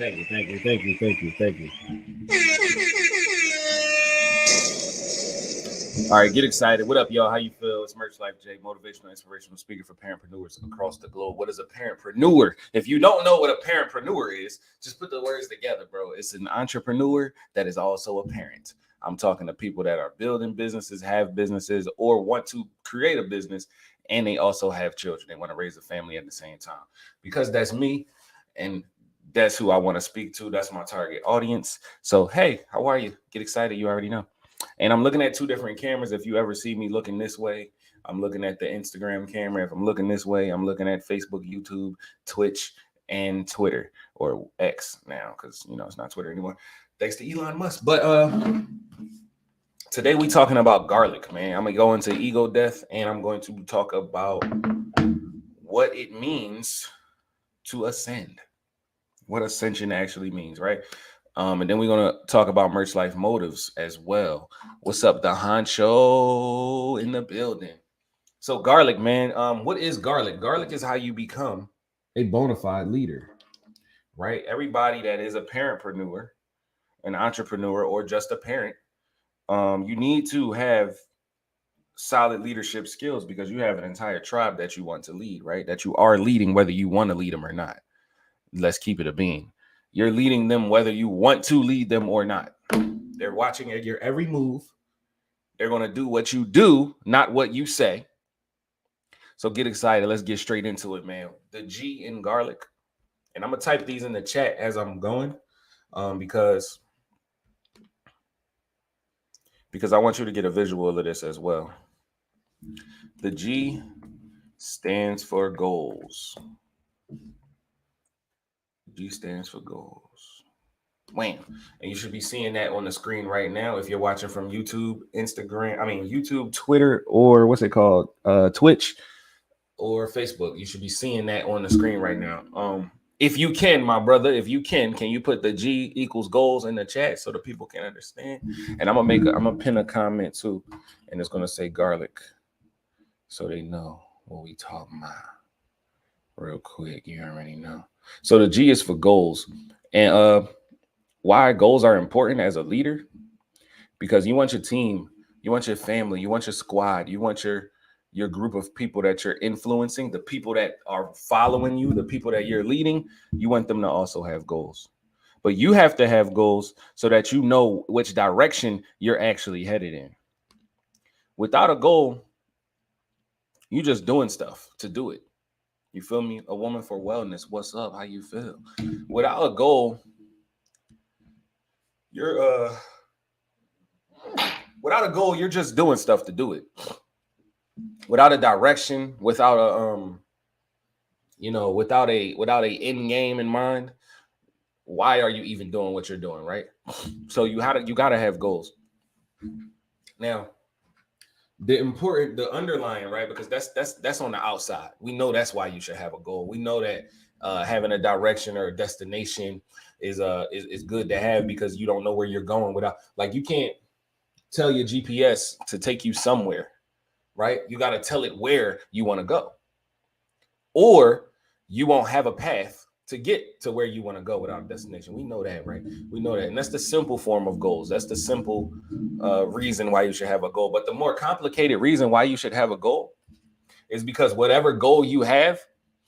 Thank you. All right, get excited. What up, y'all? How you feel? It's Merch Life J, motivational, inspirational speaker for parentpreneurs across the globe. What is a parentpreneur? If you don't know what a parentpreneur is, just put the words together, bro. It's an entrepreneur that is also a parent. I'm talking to people that are building businesses, have businesses, or want to create a business, and they also have children. They want to raise a family at the same time. Because that's me, and that's who I want to speak to. That's my target audience. So, hey, how are you? Get excited. You already know. And I'm looking at two different cameras. If you ever see me looking this way, I'm looking at the Instagram camera. If I'm looking this way, I'm looking at Facebook, YouTube, Twitch, and Twitter, or X now, because it's not Twitter anymore. Thanks to Elon Musk. But today we talking about garlic, man. I'm gonna go into ego death, and I'm going to talk about what it means to ascend, what ascension actually means, right? And then we're gonna talk about Merch Life motives as well. What's up, the honcho in the building? So garlic, man. What is garlic? Garlic is how you become a bona fide leader, right? Everybody that is a parentpreneur, an entrepreneur, or just a parent, you need to have solid leadership skills because you have an entire tribe that you want to lead, right? That you are leading, whether you want to lead them or not. Let's keep it a bean. You're leading them whether you want to lead them or not. They're watching your every move. They're going to do what you do, not what you say. So get excited. Let's get straight into it, man. The G in garlic. And I'm going to type these in the chat as I'm going because I want you to get a visual of this as well. The G stands for goals. G stands for goals. Wham. And you should be seeing that on the screen right now if you're watching from YouTube, YouTube, Twitter, or what's it called? Twitch or Facebook. You should be seeing that on the screen right now. If you can, my brother, can you put the G equals goals in the chat so the people can understand? And I'm gonna pin a comment too, and it's gonna say garlic so they know what we talking about. Real quick, you already know. So the G is for goals. And why goals are important as a leader? Because you want your team, you want your family, you want your squad, you want your group of people that you're influencing, the people that are following you, the people that you're leading, you want them to also have goals. But you have to have goals so that you know which direction you're actually headed in. Without a goal, you're just doing stuff to do it. You feel me? A woman for wellness. What's up? How you feel? Without a goal, you're just doing stuff to do it. Without a direction, without a without a end game in mind, why are you even doing what you're doing, right? So you gotta have goals. Now, the underlying, right? Because that's on the outside. We know that's why you should have a goal. We know that having a direction or a destination is good to have because you don't know where you're going without, like, you can't tell your GPS to take you somewhere, right? You got to tell it where you want to go, or you won't have a path to get to where you want to go without a destination. We know that, right? We know that. And that's the simple form of goals. That's the simple reason why you should have a goal. But the more complicated reason why you should have a goal is because whatever goal you have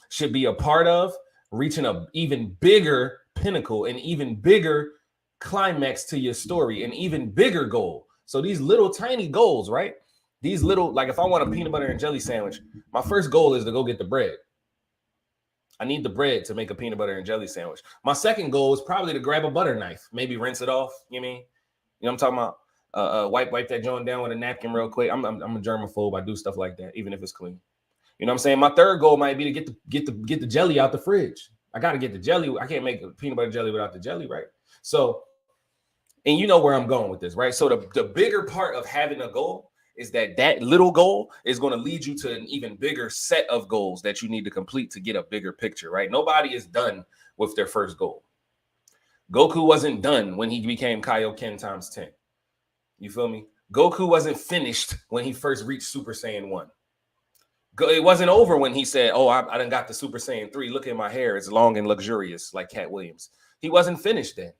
should be a part of reaching an even bigger pinnacle, an even bigger climax to your story, an even bigger goal. So these little tiny goals, right? These little, like if I want a peanut butter and jelly sandwich, my first goal is to go get the bread. I need the bread to make a peanut butter and jelly sandwich. My second goal is probably to grab a butter knife, maybe rinse it off. You know what I'm talking about? Wipe that joint down with a napkin real quick. I'm a germaphobe. I do stuff like that, even if it's clean. You know what I'm saying? My third goal might be to get the jelly out the fridge. I got to get the jelly. I can't make a peanut butter jelly without the jelly, right? So, and you know where I'm going with this, right? So the bigger part of having a goal is that little goal is going to lead you to an even bigger set of goals that you need to complete to get a bigger picture, right? Nobody is done with their first goal. Goku wasn't done when he became Kaioken times 10. You feel me? Goku wasn't finished when he first reached Super Saiyan 1. It wasn't over when he said, oh, I done got the Super Saiyan 3. Look at my hair. It's long and luxurious like Cat Williams. He wasn't finished then.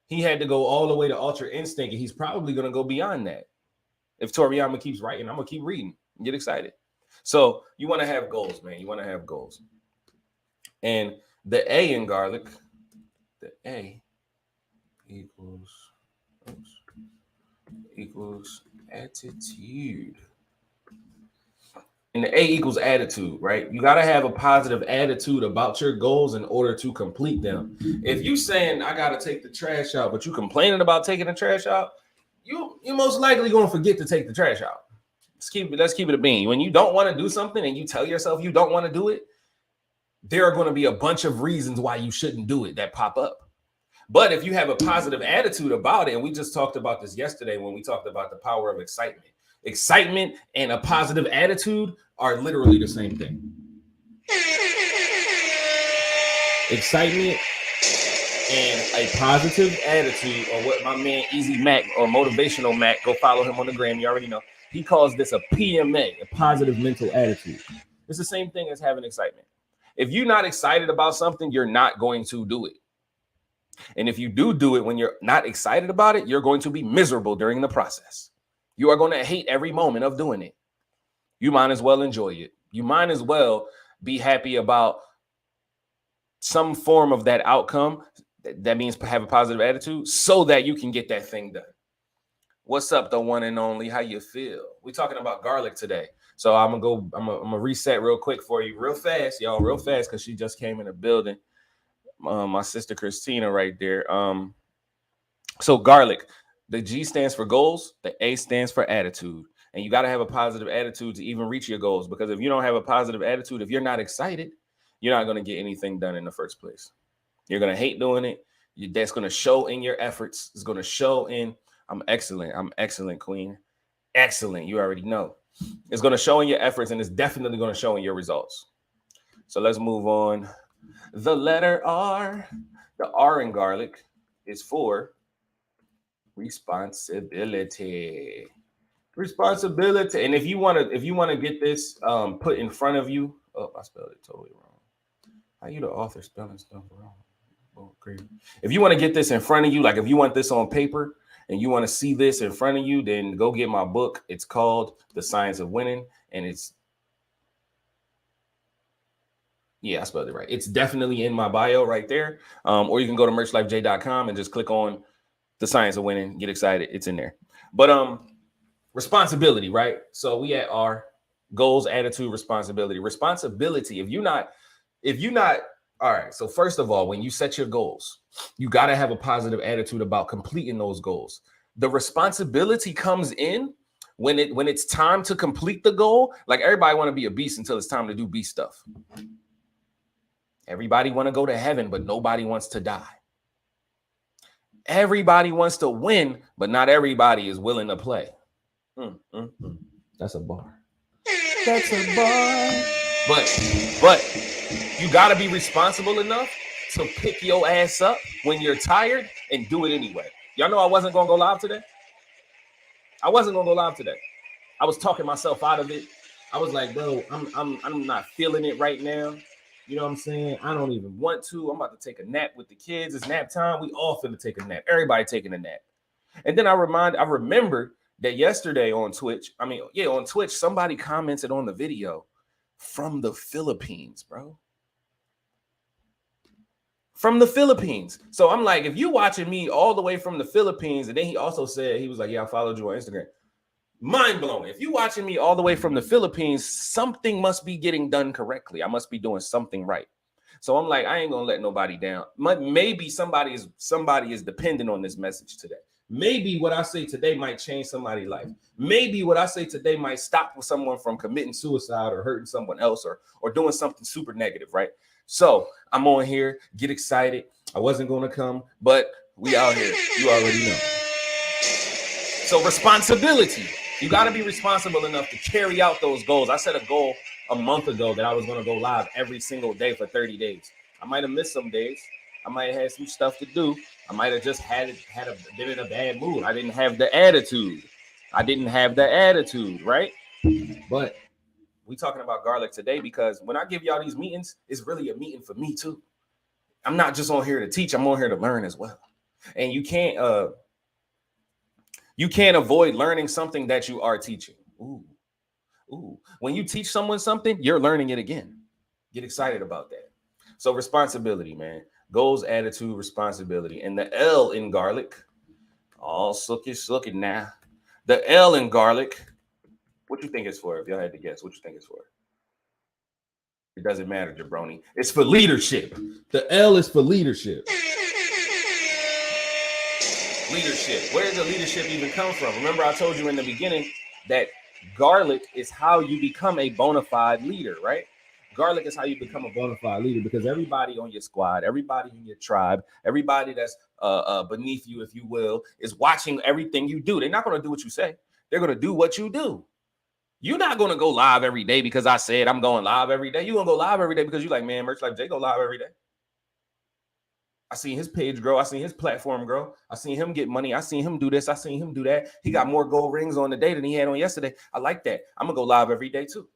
He had to go all the way to Ultra Instinct, and he's probably going to go beyond that. If Toriyama keeps writing, I'm going to keep reading and get excited. So you want to have goals, man. You want to have goals. And the A in garlic, the A equals attitude. And the A equals attitude, right? You got to have a positive attitude about your goals in order to complete them. If you saying I got to take the trash out, but you complaining about taking the trash out, you're most likely going to forget to take the trash out. Let's keep it a bean. When you don't want to do something and you tell yourself you don't want to do it, there are going to be a bunch of reasons why you shouldn't do it that pop up. But if you have a positive attitude about it, and we just talked about this yesterday when we talked about the power of excitement. Excitement and a positive attitude are literally the same thing. Excitement and a positive attitude, or what my man Easy Mac or Motivational Mac, go follow him on the gram, you already know. He calls this a PMA, a positive mental attitude. It's the same thing as having excitement. If you're not excited about something, you're not going to do it. And if you do it when you're not excited about it, you're going to be miserable during the process. You are going to hate every moment of doing it. You might as well enjoy it. You might as well be happy about some form of that outcome. That means have a positive attitude so that you can get that thing done. What's up, the one and only? How you feel? We're talking about garlic today. So I'm gonna reset real quick for you, real fast, y'all, real fast, because she just came in the building. My sister Christina right there. So garlic. The G stands for goals. The A stands for attitude. And you got to have a positive attitude to even reach your goals. Because if you don't have a positive attitude, if you're not excited, you're not going to get anything done in the first place. You're going to hate doing it. That's going to show in your efforts. It's going to show in, I'm excellent, queen. Excellent. You already know. It's going to show in your efforts, and it's definitely going to show in your results. So let's move on. The letter R. The R in garlic is for responsibility. And if you want to get this put in front of you, I spelled it totally wrong. How you the author spelling stuff wrong? Oh, crazy. If you want to get this in front of you, like if you want this on paper and you want to see this in front of you, then go get my book. It's called The Science of Winning, and I spelled it right. It's definitely in my bio right there. Or you can go to merchlifej.com and just click on The Science of Winning. Get excited. It's in there. But responsibility, right? So we at our goals, attitude, responsibility. Responsibility. If you're not, all right. So first of all, when you set your goals, you got to have a positive attitude about completing those goals. The responsibility comes in when it's time to complete the goal. Like everybody want to be a beast until it's time to do beast stuff. Everybody want to go to heaven, but nobody wants to die. Everybody wants to win, but not everybody is willing to play. That's a bar. That's a bar. But you got to be responsible enough to pick your ass up when you're tired and do it anyway. Y'all know I wasn't going to go live today. I was talking myself out of it. I was like, bro, I'm not feeling it right now. You know what I'm saying? I don't even want to. I'm about to take a nap with the kids. It's nap time. We all finna take a nap. Everybody taking a nap. And then I remembered that yesterday on Twitch, somebody commented on the video from the Philippines, bro. From the Philippines. So I'm like, if you watching me all the way from the Philippines, and then he also said, he was like, yeah, I followed you on Instagram. Mind blowing. If you watching me all the way from the Philippines, something must be getting done correctly. I must be doing something right. So I'm like, I ain't gonna let nobody down. Maybe somebody is dependent on this message today. Maybe what I say today might change somebody's life. Maybe what I say today might stop someone from committing suicide or hurting someone else or doing something super negative, right? So I'm on here, get excited. I wasn't gonna come, but we out here. You already know. So responsibility. You got to be responsible enough to carry out those goals. I set a goal a month ago that I was going to go live every single day for 30 days. I might have missed some days. I might have had some stuff to do. I might have just been in a bad mood. I didn't have the attitude. Right? But we talking about garlic today because when I give y'all these meetings, it's really a meeting for me too. I'm not just on here to teach, I'm on here to learn as well. And you can't avoid learning something that you are teaching. Ooh. Ooh. When you teach someone something, you're learning it again. Get excited about that. So responsibility, man. Goals, attitude, responsibility. And the L in garlic, all sooky now. The L in garlic, what you think it's for? If y'all had to guess, what you think it's for? It doesn't matter, jabroni. It's for leadership. The L is for leadership. Leadership. Where did the leadership even come from? Remember, I told you in the beginning that garlic is how you become a bona fide leader, right? Garlic is how you become a bona fide leader because everybody on your squad, everybody in your tribe, everybody that's beneath you, if you will, is watching everything you do. They're not going to do what you say. They're going to do what you do. You're not going to go live every day because I said I'm going live every day. You're going to go live every day because you're like, man, Merch Life J go live every day. I seen his page grow. I seen his platform grow. I seen him get money. I seen him do this. I seen him do that. He got more gold rings on the day than he had on yesterday. I like that. I'm going to go live every day too.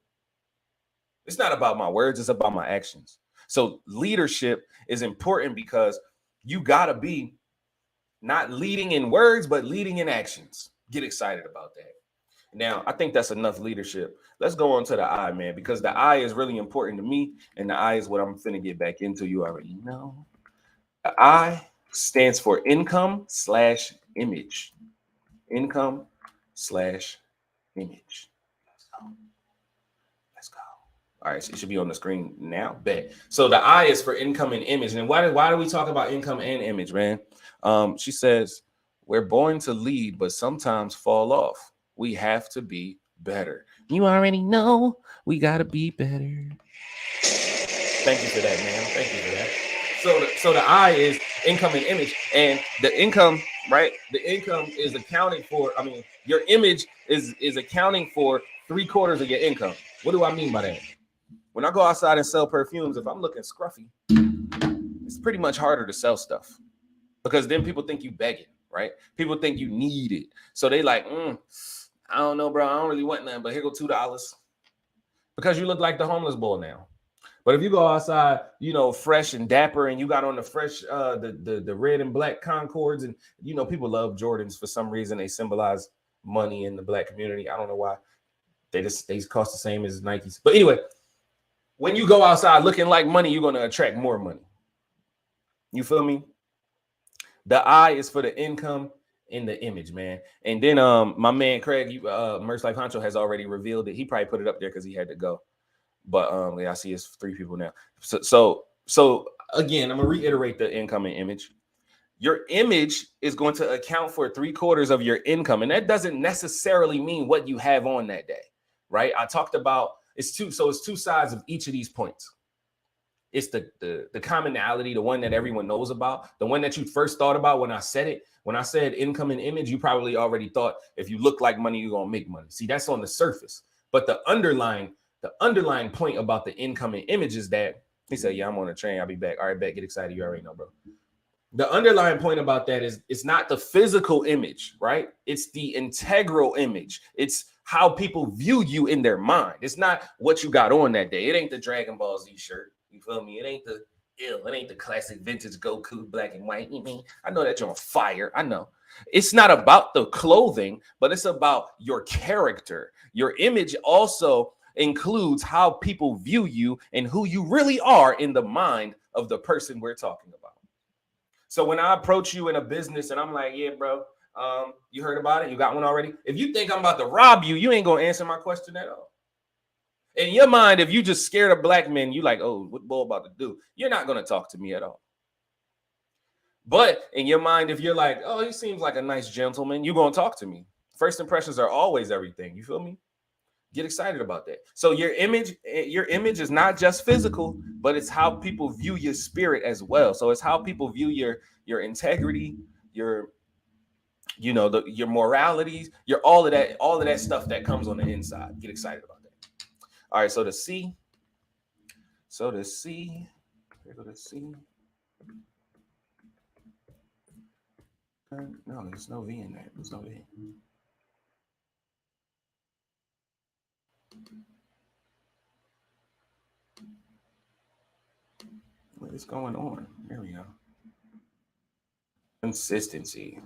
It's not about my words. It's about my actions. So leadership is important because you got to be not leading in words, but leading in actions. Get excited about that. Now, I think that's enough leadership. Let's go on to the I, man, because the I is really important to me. And the I is what I'm finna get back into. You already know. The I stands for income/image. Income/image. Let's go. Let's go. All right, so it should be on the screen now. Bet. So the I is for income and image. And why do we talk about income and image, man? She says, we're born to lead, but sometimes fall off. We have to be better. You already know we got to be better. Thank you for that, man. Thank you for that. So the I is income and image, and the income, right? The income is accounting for. I mean, your image is accounting for 3/4 of your income. What do I mean by that? When I go outside and sell perfumes, if I'm looking scruffy, it's pretty much harder to sell stuff because then people think you begging, right? People think you need it, so they like, I don't know, bro. I don't really want nothing, but here go $2 because you look like the homeless boy now. But if you go outside, you know, fresh and dapper, and you got on the fresh, the red and black Concords, and you know, people love Jordans for some reason. They symbolize money in the black community. I don't know why. They cost the same as Nikes. But anyway, when you go outside looking like money, you're gonna attract more money. You feel me? The I is for the income in the image, man. And then my man Craig, Merch Life Honcho has already revealed it. He probably put it up there because he had to go. But yeah, I see it's 3 people now. So again, I'm gonna reiterate the income and image. Your image is going to account for 3/4 of your income, and that doesn't necessarily mean what you have on that day, right? I talked about it's two sides of each of these points. It's the commonality, the one that everyone knows about, the one that you first thought about when I said it. When I said income and image, you probably already thought if you look like money, you're gonna make money. See, that's on the surface, but the underlying point about the income and image is that he said, "Yeah, I'm on a train. I'll be back." All right, bet. Get excited. You already know, bro. The underlying point about that is it's not the physical image, right? It's the integral image. It's how people view you in their mind. It's not what you got on that day. It ain't the Dragon Ball Z shirt. You feel me? It ain't the classic vintage Goku black and white. You mean I know that you're on fire. I know. It's not about the clothing, but it's about your character. Your image also includes how people view you and who you really are in the mind of the person we're talking about. So when I approach you in a business and I'm like, yeah, bro, you heard about it? You got one already? If you think I'm about to rob you, you ain't gonna answer my question at all. In your mind, if you just scared of black men, you like, oh, what Bull about to do? You're not gonna talk to me at all. But in your mind, if you're like, oh, he seems like a nice gentleman, you're gonna talk to me. First impressions are always everything. You feel me? Get excited about that. So your image is not just physical, but it's how people view your spirit as well. So it's how people view your integrity, your your moralities, your all of that stuff that comes on the inside. Get excited about that. All right, so the C. So the C. Here go the C. No, there's no V in there. There's no V. What is going on? There we go. Consistency. All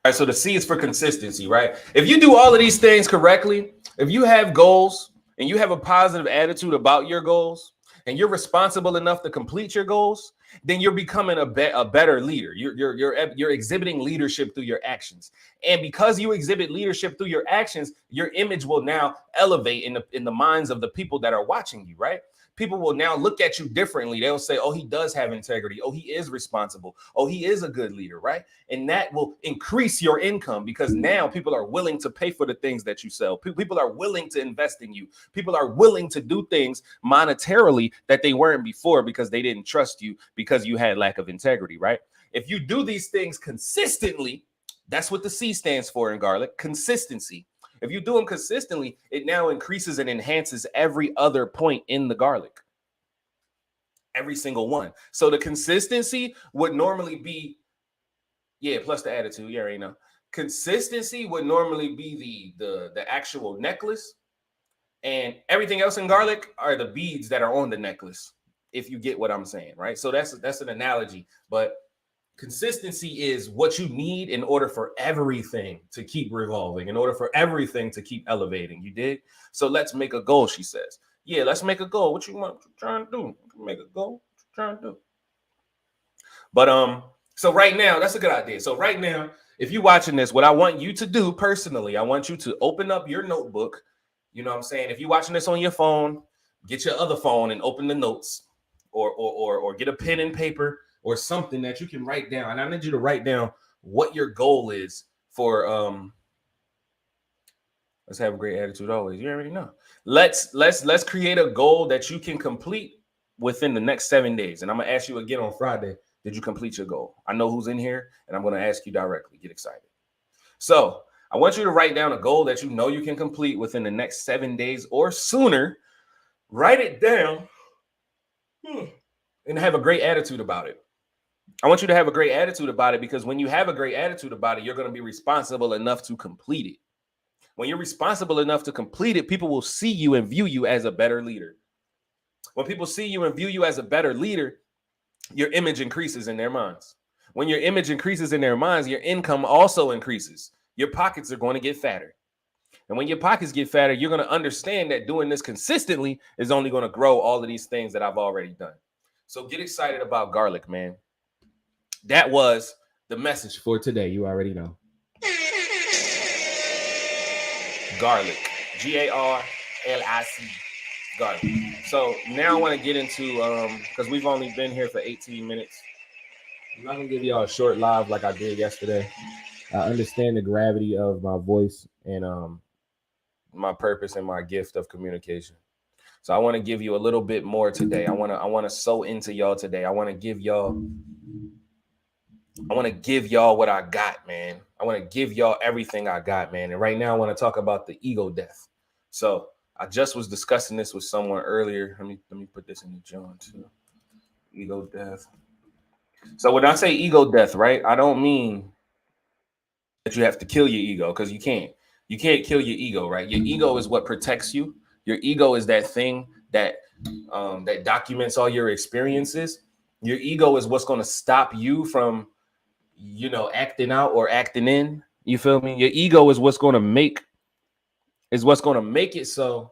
right, so the C is for consistency, right? If you do all of these things correctly, if you have goals and you have a positive attitude about your goals and you're responsible enough to complete your goals, then you're becoming a better leader. You're exhibiting leadership through your actions. And because you exhibit leadership through your actions, your image will now elevate in the minds of the people that are watching you, right? People will now look at you differently. They'll say, oh, he does have integrity. Oh, he is responsible. Oh, he is a good leader, right? And that will increase your income because now people are willing to pay for the things that you sell. People are willing to invest in you. People are willing to do things monetarily that they weren't before because they didn't trust you because you had lack of integrity, right? If you do these things consistently, that's what the C stands for in garlic, consistency. If you do them consistently, it now increases and enhances every other point in the garlic. Every single one. So the consistency would normally be, yeah, plus the attitude. Yeah, you know. Consistency would normally be the actual necklace, and everything else in garlic are the beads that are on the necklace. If you get what I'm saying, right? So that's an analogy, but consistency is what you need in order for everything to keep revolving, in order for everything to keep elevating. You dig? So let's make a goal, she says. Yeah, let's make a goal. What you want? What you trying to do? Make a goal. What you trying to do? But so right now, that's a good idea. So right now, if you're watching this, what I want you to do personally, I want you to open up your notebook. You know what I'm saying? If you're watching this on your phone, get your other phone and open the notes, or get a pen and paper or something that you can write down. And I need you to write down what your goal is for let's have a great attitude always. You already know. Let's create a goal that you can complete within the next 7 days. And I'm gonna ask you again on Friday, did you complete your goal? I know who's in here, and I'm gonna ask you directly. Get excited. So I want you to write down a goal that you know you can complete within the next 7 days or sooner. Write it down and have a great attitude about it. I want you to have a great attitude about it because when you have a great attitude about it, you're going to be responsible enough to complete it. When you're responsible enough to complete it, people will see you and view you as a better leader. When people see you and view you as a better leader, your image increases in their minds. When your image increases in their minds, your income also increases. Your pockets are going to get fatter. And when your pockets get fatter, you're going to understand that doing this consistently is only going to grow all of these things that I've already done. So get excited about garlic, man. That was the message for today. You already know. Garlic. G.A.R.L.I.C. Garlic. So now I want to get into, because we've only been here for 18 minutes. I'm not going to give y'all a short live like I did yesterday. I understand the gravity of my voice and my purpose and my gift of communication. So I want to give you a little bit more today. I want to sow into y'all today. I want to give y'all what I got, man. I want to give y'all everything I got, man. And right now I want to talk about the ego death. So I just was discussing this with someone earlier. Let me put this in the John too. Ego death. So when I say ego death, right, I don't mean that you have to kill your ego because you can't. You can't kill your ego, right? Your ego is what protects you. Your ego is that thing that that documents all your experiences. Your ego is what's going to stop you from, you know, acting out or acting in. You feel me? Your ego is what's going to make it so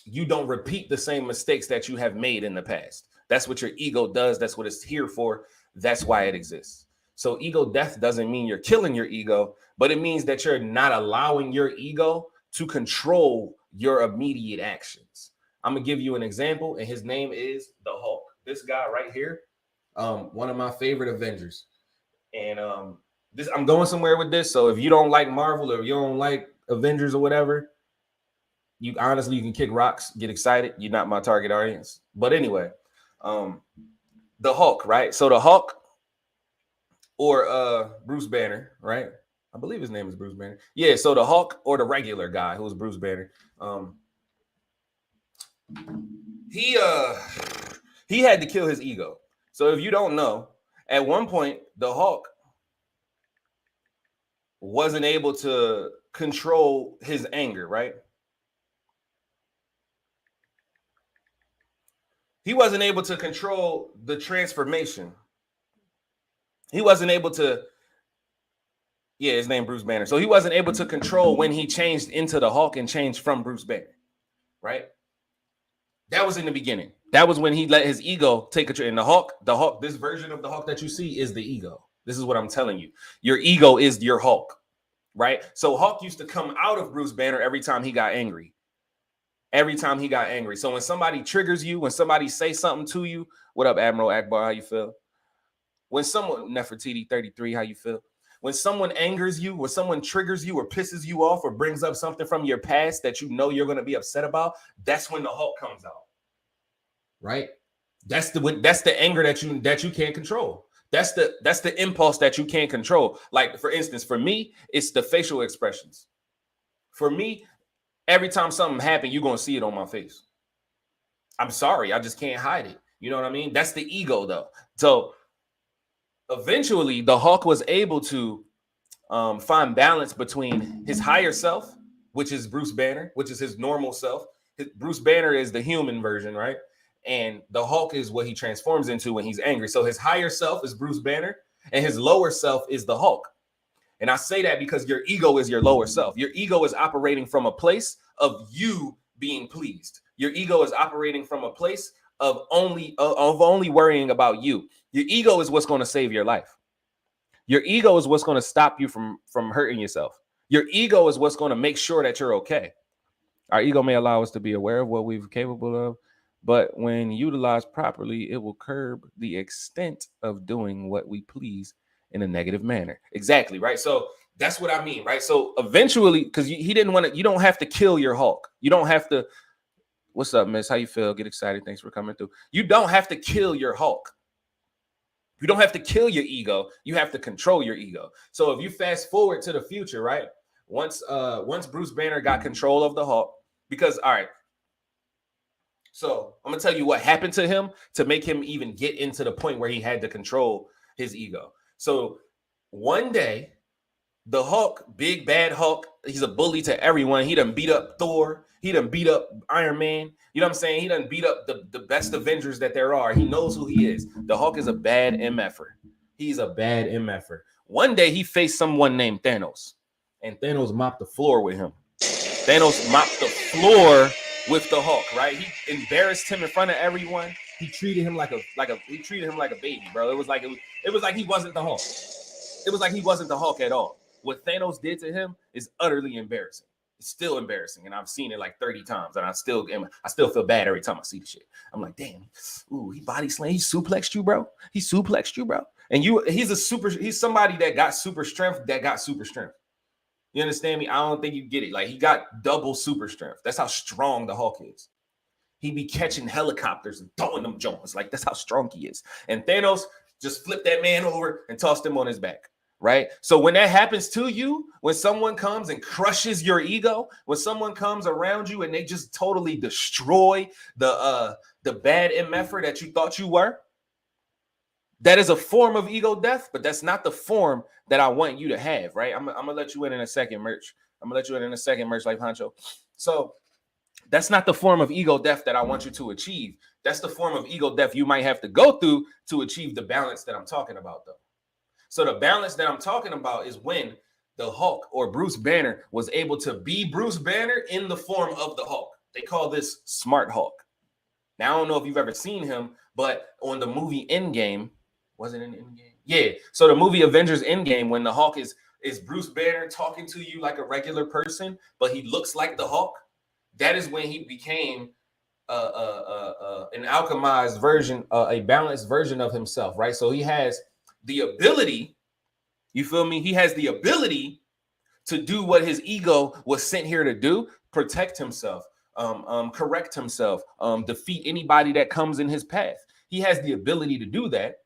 you don't repeat the same mistakes that you have made in the past. That's what your ego does. That's what it's here for. That's why it exists. So ego death doesn't mean you're killing your ego, but it means that you're not allowing your ego to control your immediate actions. I'm gonna give you an example, and his name is the Hulk. This guy right here, one of my favorite Avengers. And this, I'm going somewhere with this. So if you don't like Marvel or you don't like Avengers or whatever, you honestly, you can kick rocks, get excited. You're not my target audience. But anyway, the Hulk, right? So the Hulk or Bruce Banner, right? I believe his name is Bruce Banner. Yeah, so the Hulk or the regular guy who's Bruce Banner. He he had to kill his ego. So if you don't know, at one point the Hulk wasn't able to control his anger, right? He wasn't able to control the transformation. He wasn't able to, yeah, his name Bruce Banner. So he wasn't able to control when he changed into the Hulk and changed from Bruce Banner, right? That was in the beginning. That was when he let his ego take control. And the Hulk, this version of the Hulk that you see is the ego. This is what I'm telling you. Your ego is your Hulk, right? So Hulk used to come out of Bruce Banner every time he got angry. Every time he got angry. So when somebody triggers you, when somebody say something to you, what up, Admiral Akbar? How you feel? When someone, Nefertiti 33, how you feel? When someone angers you, when someone triggers you or pisses you off or brings up something from your past that you know you're going to be upset about, that's when the Hulk comes out. Right? That's the anger that you can't control. That's the impulse that you can't control. Like, for instance, for me, it's the facial expressions. For me, every time something happens, you're going to see it on my face. I'm sorry. I just can't hide it. You know what I mean? That's the ego, though. So eventually, the Hulk was able to find balance between his higher self, which is Bruce Banner, which is his normal self. Bruce Banner is the human version, right? And the Hulk is what he transforms into when he's angry. So his higher self is Bruce Banner, and his lower self is the Hulk. And I say that because your ego is your lower self. Your ego is operating from a place of you being pleased. Your ego is operating from a place of only worrying about you. Your ego is what's going to save your life. Your ego is what's going to stop you from hurting yourself. Your ego is what's going to make sure that you're okay. Our ego may allow us to be aware of what we're capable of, but when utilized properly, it will curb the extent of doing what we please in a negative manner. Exactly, right? So that's what I mean, right? So eventually, because he didn't want to, you don't have to kill your Hulk. You don't have to, what's up, miss? How you feel? Get excited. Thanks for coming through. You don't have to kill your Hulk. You don't have to kill your ego. You have to control your ego. So if you fast forward to the future, right? Once Bruce Banner got control of the Hulk, because all right, so I'm gonna tell you what happened to him to make him even get into the point where he had to control his ego. So one day, the Hulk, big bad Hulk, he's a bully to everyone. He done beat up Thor. He done beat up Iron Man. You know what I'm saying? He done beat up the best Avengers that there are. He knows who he is. The Hulk is a bad MFer. He's a bad MFer. One day he faced someone named Thanos, and Thanos mopped the floor with him. Thanos mopped the floor with the Hulk, right? He embarrassed him in front of everyone. He treated him like a baby, bro. It was like he wasn't the Hulk. It was like he wasn't the Hulk at all. What Thanos did to him is utterly embarrassing. It's still embarrassing, and I've seen it like 30 times, and I still feel bad every time I see the shit. I'm like, damn, ooh, he body slammed, he suplexed you, bro. He suplexed you, bro. And he's somebody that got super strength. You understand me? I don't think you get it. Like, he got double super strength. That's how strong the Hulk is. He be catching helicopters and throwing them joints. Like, that's how strong he is. And Thanos just flipped that man over and tossed him on his back. Right? So when that happens to you, when someone comes and crushes your ego, when someone comes around you and they just totally destroy the bad MFer that you thought you were, that is a form of ego death, but that's not the form that I want you to have, right? I'm gonna let you in a second, merch. Like Honcho. So that's not the form of ego death that I want you to achieve. That's the form of ego death you might have to go through to achieve the balance that I'm talking about, though. So the balance that I'm talking about is when the Hulk or Bruce Banner was able to be Bruce Banner in the form of the Hulk. They call this Smart Hulk. Now, I don't know if you've ever seen him, but on the movie Endgame, was it in Endgame? Yeah. So the movie Avengers Endgame, when the Hulk is Bruce Banner talking to you like a regular person, but he looks like the Hulk, that is when he became an alchemized version, a balanced version of himself, right? So he has the ability, you feel me? He has the ability to do what his ego was sent here to do: protect himself, correct himself, defeat anybody that comes in his path. He has the ability to do that,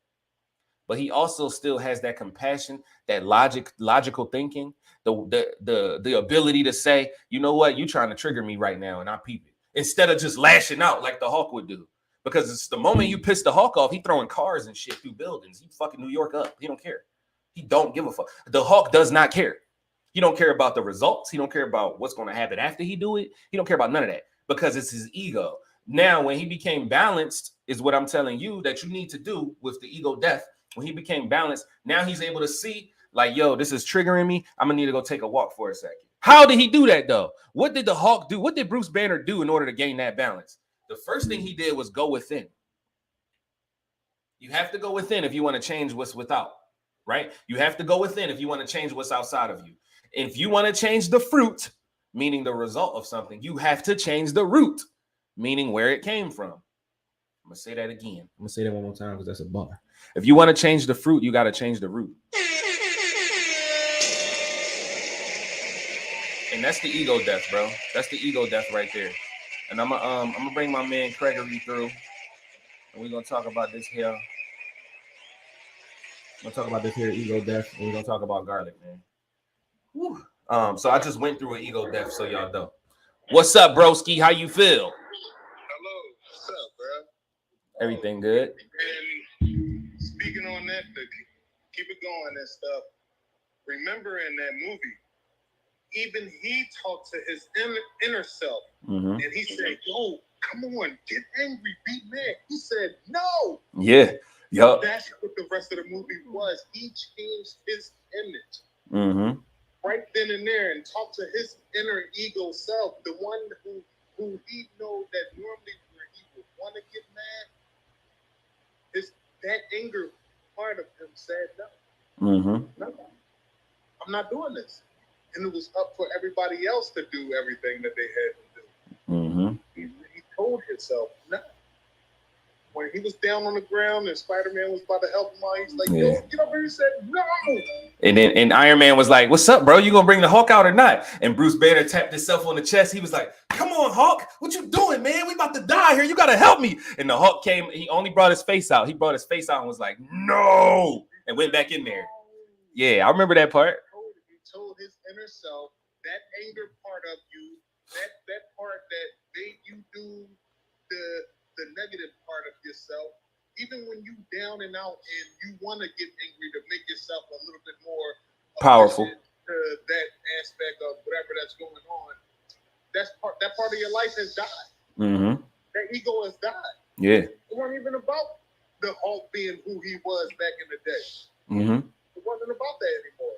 but he also still has that compassion, that logical thinking, the ability to say, you know what, you're trying to trigger me right now, and I peep it, instead of just lashing out like the Hulk would do. Because it's the moment you piss the Hulk off, he throwing cars and shit through buildings. He fucking New York up. He don't care. He don't give a fuck. The Hulk does not care. He don't care about the results. He don't care about what's going to happen after he do it. He don't care about none of that because it's his ego. Now, when he became balanced, is what I'm telling you that you need to do with the ego death. When he became balanced, now he's able to see, like, yo, this is triggering me. I'm gonna need to go take a walk for a second. How did he do that though? What did the Hulk do? What did Bruce Banner do in order to gain that balance? The first thing he did was go within. You have to go within if you want to change what's without, right? You have to go within if you want to change what's outside of you. If you want to change the fruit, meaning the result of something, you have to change the root, meaning where it came from. I'm gonna say that again. I'm gonna say that one more time because that's a bar. If you want to change the fruit, you got to change the root. And that's the ego death, bro. That's the ego death right there. And I'm gonna bring my man Gregory through, and we're gonna talk about this here. We're gonna talk about this here ego death, and we're gonna talk about garlic, man. Whew. So I just went through an ego death, so y'all know. What's up, broski? How you feel? Hello. What's up, bro? Everything good? And speaking on that, to keep it going and stuff, remember in that movie, even he talked to his inner self, and he said, yo, come on, get angry, be mad. He said, no. Yeah. Yup. That's what the rest of the movie was. He changed his image right then and there and talked to his inner ego self, the one who he know that normally where he would want to get mad, that anger part of him said no. No, I'm not doing this. And it was up for everybody else to do everything that they had to do. He told himself no. When he was down on the ground and Spider-Man was about to help him out, he's like, yo, get up here. He said, no. And Iron Man was like, what's up, bro? You gonna bring the Hulk out or not? And Bruce Banner tapped himself on the chest. He was like, come on, Hulk. What you doing, man? We about to die here. You gotta help me. And the Hulk came. He only brought his face out. He brought his face out and was like, no. And went back in there. Yeah, I remember that part. He told his inner self, that anger part of you, that part that made you do the negative part of yourself, even when you down and out and you want to get angry to make yourself a little bit more powerful to that aspect of whatever that's going on, that part of your life has died. That ego has died. Yeah. It wasn't even about the Hulk being who he was back in the day. It wasn't about that anymore.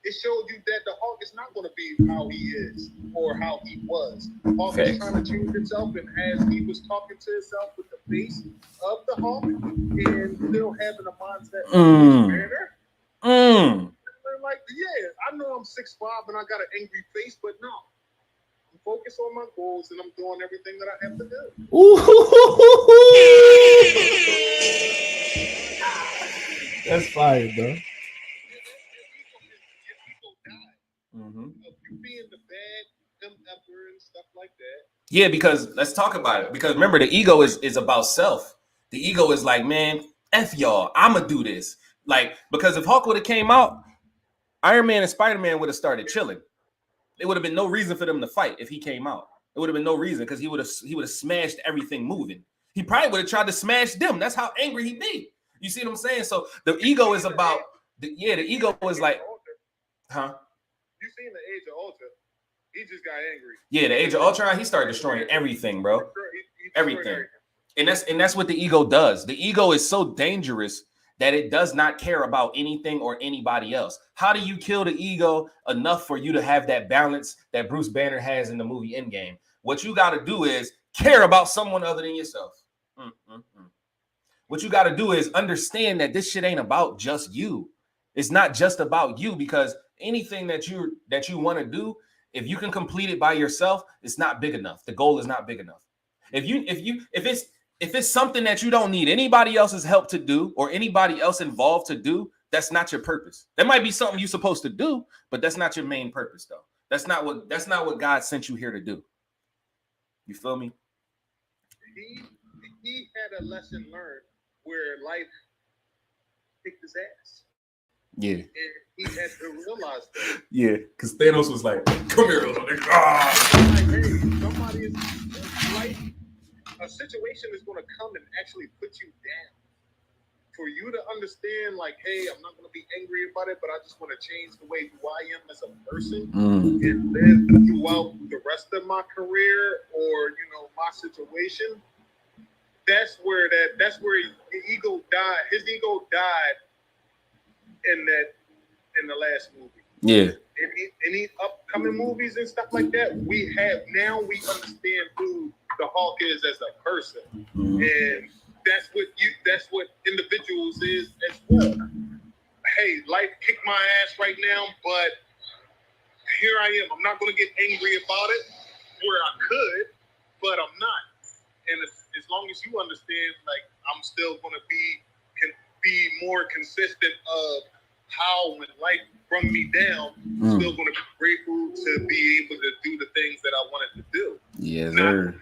It showed you that the Hulk is not going to be how he is or how he was. Hulk is trying to change himself, and as he was talking to himself with the face of the Hulk and still having a mindset of Banner, like, yeah, I know I'm 6'5" and I got an angry face, but no. I'm focused on my goals and I'm doing everything that I have to do. That's fire, bro. You being the bad emperor and stuff like that. Yeah, because let's talk about it. Because remember, the ego is about self. The ego is like, man, F y'all, I'ma do this. Like, because if Hulk would have came out, Iron Man and Spider-Man would have started chilling. There would have been no reason for them to fight if he came out. It would have been no reason because he would have smashed everything moving. He probably would have tried to smash them. That's how angry he be. You see what I'm saying? So the ego is about the ego is like, huh? You seen the Age of Ultron? He just got angry. Yeah, the Age of Ultron, he started destroying everything, bro. Everything. And that's what the ego does. The ego is so dangerous that it does not care about anything or anybody else. How do you kill the ego enough for you to have that balance that Bruce Banner has in the movie Endgame? What you got to do is care about someone other than yourself. What you got to do is understand that this shit ain't about just you. It's not just about you, because anything that you want to do, if you can complete it by yourself, it's not big enough. The goal is not big enough. If it's something that you don't need anybody else's help to do or anybody else involved to do, that's not your purpose. That might be something you're supposed to do, but that's not your main purpose, though. That's not what God sent you here to do. You feel me? He had a lesson learned where life kicked his ass. Yeah. And he had to realize that. Yeah, because Thanos was like, come here. Like, hey, somebody is like, a situation is going to come and actually put you down for you to understand, like, hey, I'm not going to be angry about it, but I just want to change the way who I am as a person and live throughout the rest of my career or, you know, my situation. That's where the ego died. His ego died in the last movie. Yeah. Any upcoming movies and stuff like that, we understand who the Hawk is as a person, and that's what individuals is as well. Hey, life kicked my ass right now, but here I am. I'm not going to get angry about it where I could, but I'm not. And as long as you understand, like, I'm still going to be more consistent of how when life brought me down, I'm still going to be grateful to be able to do the things that I wanted to do. Yes, sir.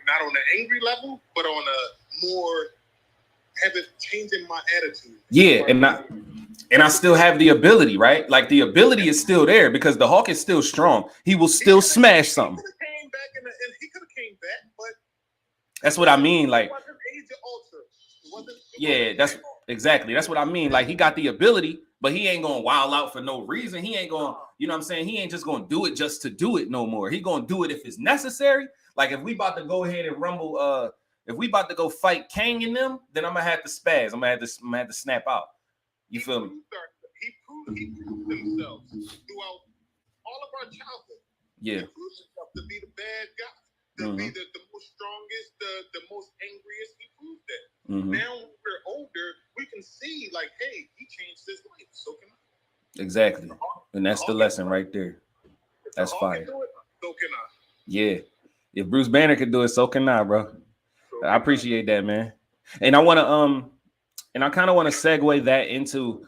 Not on an angry level, but on a more changing my attitude. Yeah, and I still have the ability, right? Like the ability is still there because the Hawk is still strong. He will still smash something. He could have came back and he could have came back, but that's what I mean. Like, it wasn't age altered. Yeah, that's exactly. That's what I mean. Like, he got the ability, but he ain't gonna wild out for no reason. He ain't gonna, you know what I'm saying? He ain't just gonna do it just to do it no more. He gonna do it if it's necessary. Like, if we about to go ahead and rumble, if we about to go fight Kang and them, then I'm gonna have to spaz. I'm gonna have to snap out. You feel me? He proved himself throughout all of our childhood. Yeah. He proved himself to be the bad guy, to be the most strongest, the most angriest. He proved that. Now when we're older, we can see, like, hey, he changed his life. So can I. Exactly. And that's the lesson right there. That's fire. So can I. Yeah. If Bruce Banner could do it, so can I, bro. I appreciate that, man. And I want to and I kind of want to segue that into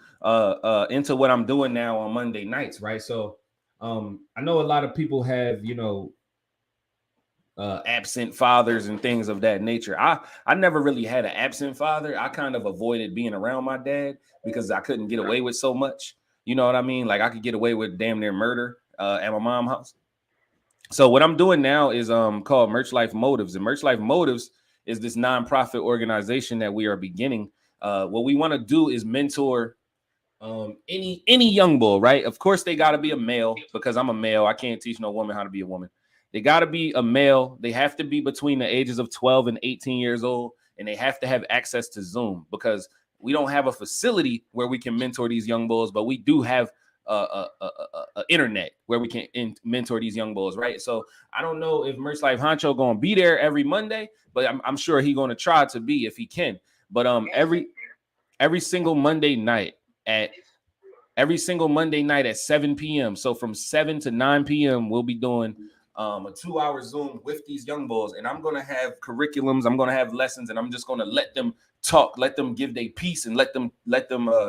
what I'm doing now on Monday nights, right? So I know a lot of people have, you know, absent fathers and things of that nature. I never really had an absent father. I kind of avoided being around my dad because I couldn't get away with so much. You know what I mean? Like, I could get away with damn near murder at my mom's house. So what I'm doing now is called Merch Life Motives, and Merch Life Motives is this nonprofit organization that we are beginning. What we want to do is mentor any young bull, right? Of course, they got to be a male because I'm a male. I can't teach no woman how to be a woman. They got to be a male. They have to be between the ages of 12 and 18 years old, and they have to have access to Zoom because we don't have a facility where we can mentor these young bulls, but we do have internet where we can mentor these young bulls, right? So I don't know if Merch Life Honcho gonna be there every Monday, but I'm sure he gonna try to be if he can. But every single Monday night at 7 p.m. So from 7 to 9 p.m. we'll be doing a 2-hour Zoom with these young bulls, and I'm gonna have curriculums, I'm gonna have lessons, and I'm just gonna let them talk, let them give their piece, and let them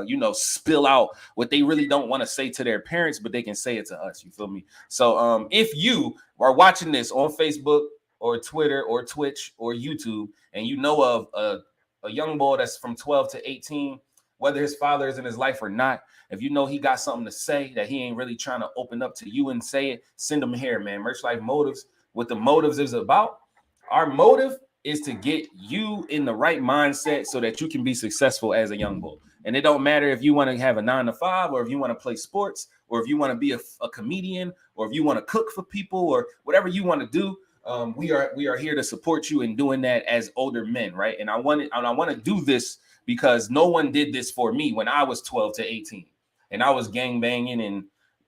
you know, spill out what they really don't want to say to their parents, but they can say it to us. You feel me? So if you are watching this on Facebook or Twitter or Twitch or YouTube, and you know of a young boy that's from 12 to 18, whether his father is in his life or not, if you know he got something to say that he ain't really trying to open up to you and say it, send him here, man. Merch Life Motives. What the motives is about, our motive is to get you in the right mindset so that you can be successful as a young bull. And it don't matter if you want to have a 9-to-5, or if you want to play sports, or if you want to be a comedian, or if you want to cook for people, or whatever you want to do. We are here to support you in doing that as older men, right? And I want to do this because no one did this for me when I was 12 to 18, and I was gang banging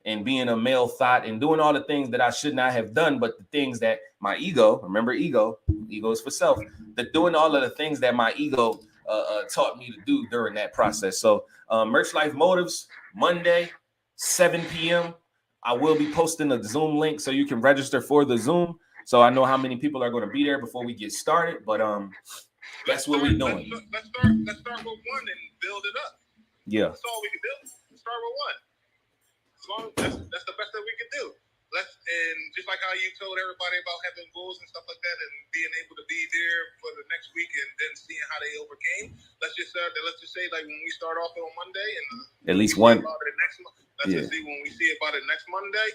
and being a male thought and doing all the things that I should not have done, but the things that my ego, remember ego is for self, that doing all of the things that my ego taught me to do during that process. So Merch Life Motives, Monday, 7 p.m. I will be posting a Zoom link so you can register for the Zoom. So I know how many people are going to be there before we get started, but that's what we're doing. Let's start with one and build it up. Yeah. That's all we can do. Start with one. That's the best that we can do. And just like how you told everybody about having goals and stuff like that, and being able to be there for the next week, and then seeing how they overcame. Let's just say, like, when we start off on Monday, and at least one. Just see when we see about it next Monday,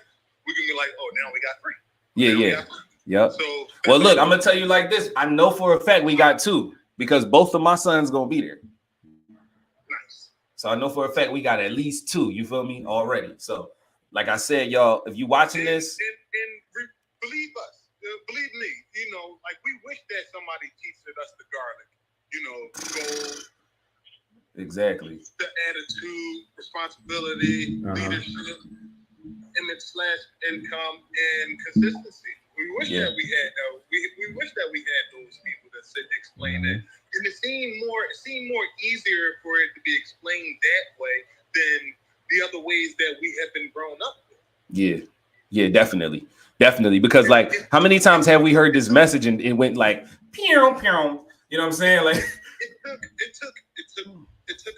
we can be like, oh, now we got 3. Yeah. Yep. So, well, look, I'm gonna tell you like this. I know for a fact we got 2 because both of my sons gonna be there. So I know for a fact we got at least 2. You feel me already? So, like I said, y'all, if you watching this, believe us, believe me. You know, like we wish that somebody teaches us the garlic. You know, goals. Exactly. The attitude, responsibility, leadership, image/income, and consistency. We wish that we had. We wish that we had those people that sit and explain it. And it seemed more easier for it to be explained that way than the other ways that we have been grown up with. Yeah, definitely. Because like, how many times have we heard this message and it went like, pew, pew. You know what I'm saying? Like, it took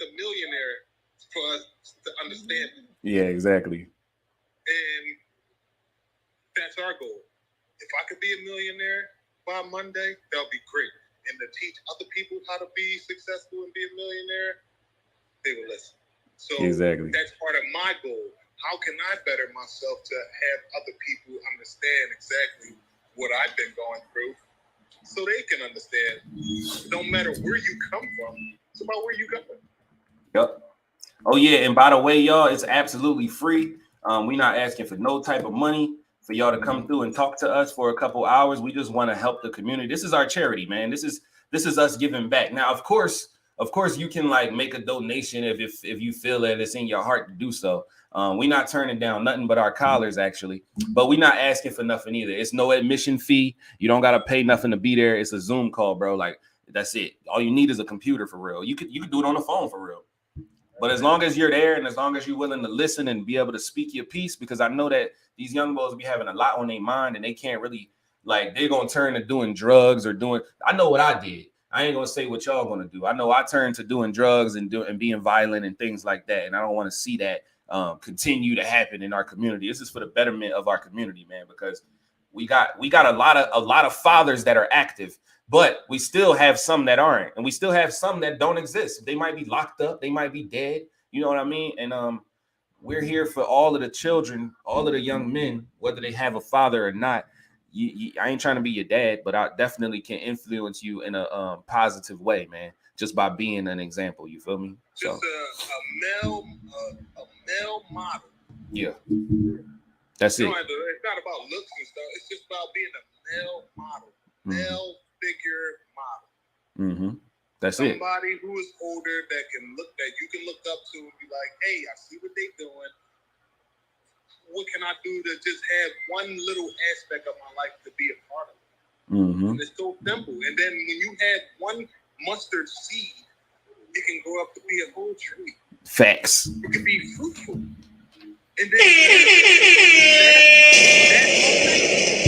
a millionaire for us to understand it. Yeah, exactly. And that's our goal. If I could be a millionaire by Monday, that'll be great. And to teach other people how to be successful and be a millionaire, they will listen. So exactly. That's part of my goal. How can I better myself to have other people understand exactly what I've been going through so they can understand? No matter where you come from, it's about where you go. Yep. Oh, yeah. And by the way, y'all, it's absolutely free. We're not asking for no type of money for y'all to come through and talk to us for a couple hours. We just want to help the community. This is our charity, man. This is us giving back. Now, of course, you can like make a donation if you feel that it's in your heart to do so. We're not turning down nothing but our collars, actually. But we're not asking for nothing either. It's no admission fee. You don't got to pay nothing to be there. It's a Zoom call, bro. Like, that's it. All you need is a computer for real. You could do it on the phone for real. But as long as you're there and as long as you're willing to listen and be able to speak your piece, because I know that these young boys be having a lot on their mind and they can't really, like, they're going to turn to doing drugs or doing, I know what I did. I ain't going to say what y'all going to do. I know I turned to doing drugs and being violent and things like that. And I don't want to see that continue to happen in our community. This is for the betterment of our community, man, because we got a lot of fathers that are active. But we still have some that aren't, and we still have some that don't exist. They might be locked up, they might be dead. You know what I mean? And we're here for all of the children, all of the young men, whether they have a father or not. I ain't trying to be your dad, but I definitely can influence you in a positive way, man, just by being an example. You feel me? So just a male model. Yeah, that's it. It's not about looks and stuff. It's just about being a male model, male figure model. That's somebody it. Somebody who is older that you can look up to and be like, hey, I see what they're doing. What can I do to just have one little aspect of my life to be a part of it? And it's so simple. And then when you have one mustard seed, it can grow up to be a whole tree. Facts. It can be fruitful. And then that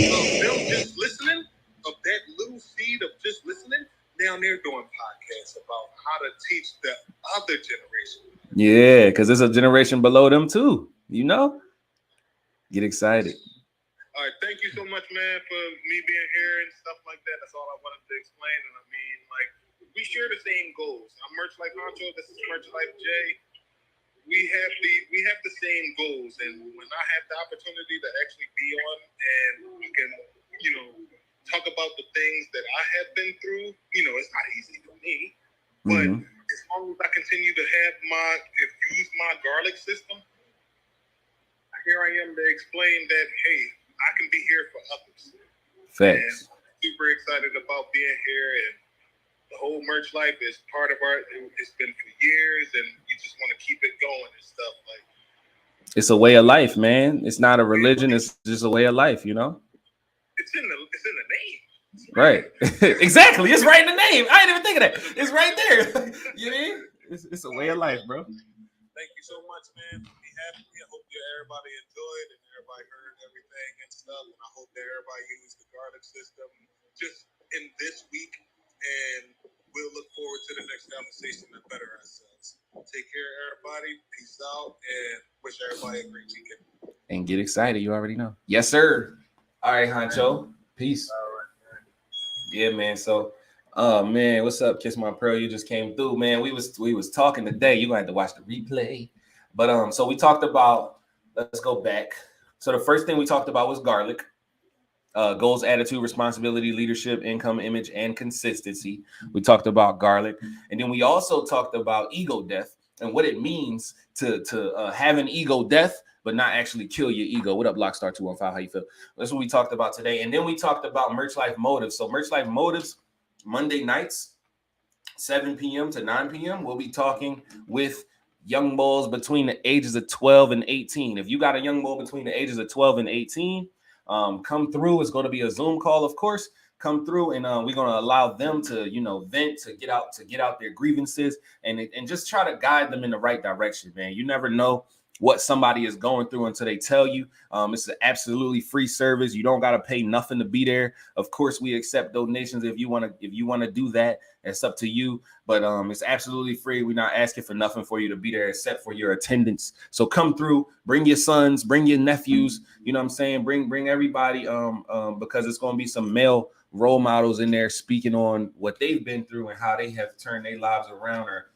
moment of them just listening, of that little seed of just listening, now they're doing podcasts about how to teach the other generation. Yeah, because there's a generation below them too, you know? Get excited. All right, thank you so much, man, for me being here and stuff like that. That's all I wanted to explain. And I mean, like, we share the same goals. I'm Merch Life Honcho. This is Merch Life Jay. We have the same goals, and when I have the opportunity to actually be on and we can, talk about the things that I have been through, it's not easy for me, but as long as I continue to use my G.A.R.L.I.C system, here I am to explain that, hey, I can be here for others. Facts. And I'm super excited about being here, and the whole Merch Life is part of it's been for years, and you just want to keep it going and stuff. Like, it's a way of life, man. It's not a religion. It's just a way of life, It's in the name. Right. Exactly. It's right in the name. I didn't even think of that. It's right there. You mean? It's a way of life, bro. Thank you so much, man. Be happy. I hope everybody enjoyed and everybody heard everything and stuff. And I hope that everybody used the G.A.R.L.I.C system just in this week. And we'll look forward to the next conversation to better ourselves. Take care, everybody. Peace out, and wish everybody a great weekend. And get excited. You already know. Yes, sir. All right, Honcho. Peace. All right, man. Yeah, man. So, man, what's up? Kiss My Pearl. You just came through, man. We was talking today. You gonna have to watch the replay. But so we talked about. Let's go back. So the first thing we talked about was G.A.R.L.I.C. Goals, attitude, responsibility, leadership, income, image, and consistency. We talked about G.A.R.L.I.C. And then we also talked about ego death. and what it means to have an ego death, but not actually kill your ego. What up, Lockstar 215? How you feel? That's what we talked about today. And then we talked about Merch Life Motives. So Merch Life Motives, Monday nights, 7 p.m. to 9 p.m. We'll be talking with young bulls between the ages of 12 and 18. If you got a young bull between the ages of 12 and 18, come through. It's going to be a Zoom call, of course. Come through, and we're going to allow them to, vent, to get out their grievances, and just try to guide them in the right direction, man. You never know what somebody is going through until they tell you. It's an absolutely free service. You don't got to pay nothing to be there. Of course, we accept donations if you want to do that. It's up to you, but it's absolutely free. We're not asking for nothing for you to be there except for your attendance. So come through, bring your sons, bring your nephews. You know what I'm saying? Bring everybody, because it's going to be some male role models in there speaking on what they've been through and how they have turned their lives around, or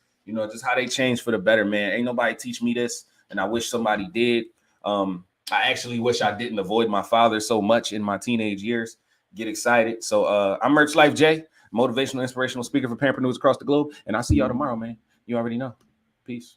just how they changed for the better, man. Ain't nobody teach me this, and I wish somebody did. I actually wish I didn't avoid my father so much in my teenage years. Get excited. So I'm Merch Life J, motivational, inspirational speaker for parapreneurs across the globe, and I'll see y'all tomorrow, man. You already know. Peace.